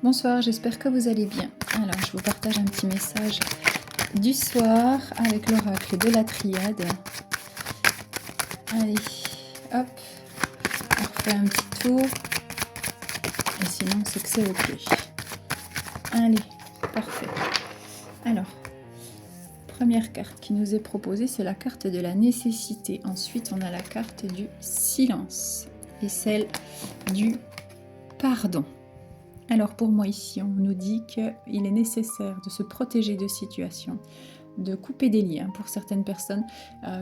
Bonsoir, j'espère que vous allez bien. Alors, je vous partage un petit message du soir avec l'oracle de la triade. Allez, hop, on refait un petit tour. Et sinon, c'est que c'est ok. Allez, parfait. Alors, première carte qui nous est proposée, c'est la carte de la nécessité. Ensuite, on a la carte du silence et celle du pardon. Alors pour moi ici, on nous dit qu'il est nécessaire de se protéger de situations, de couper des liens pour certaines personnes.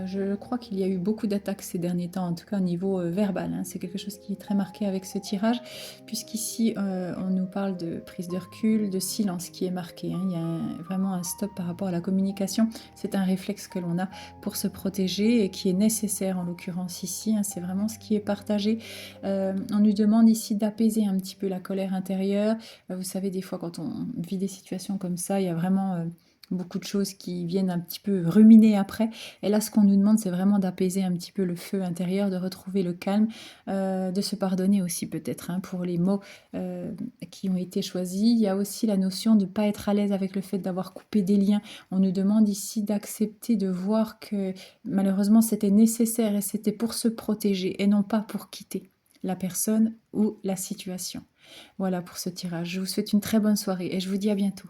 Je crois qu'il y a eu beaucoup d'attaques ces derniers temps, en tout cas au niveau verbal. Hein. C'est quelque chose qui est très marqué avec ce tirage, puisqu'ici on nous parle de prise de recul, de silence qui est marqué. Hein. Il y a vraiment un stop par rapport à la communication. C'est un réflexe que l'on a pour se protéger et qui est nécessaire en l'occurrence ici. Hein. C'est vraiment ce qui est partagé. On nous demande ici d'apaiser un petit peu la colère intérieure. Vous savez, des fois quand on vit des situations comme ça, il y a vraiment beaucoup de choses qui viennent un petit peu ruminer après. Et là, ce qu'on nous demande, c'est vraiment d'apaiser un petit peu le feu intérieur, de retrouver le calme, de se pardonner aussi peut-être hein, pour les mots qui ont été choisis. Il y a aussi la notion de ne pas être à l'aise avec le fait d'avoir coupé des liens. On nous demande ici d'accepter de voir que malheureusement, c'était nécessaire et c'était pour se protéger et non pas pour quitter la personne ou la situation. Voilà pour ce tirage. Je vous souhaite une très bonne soirée et je vous dis à bientôt.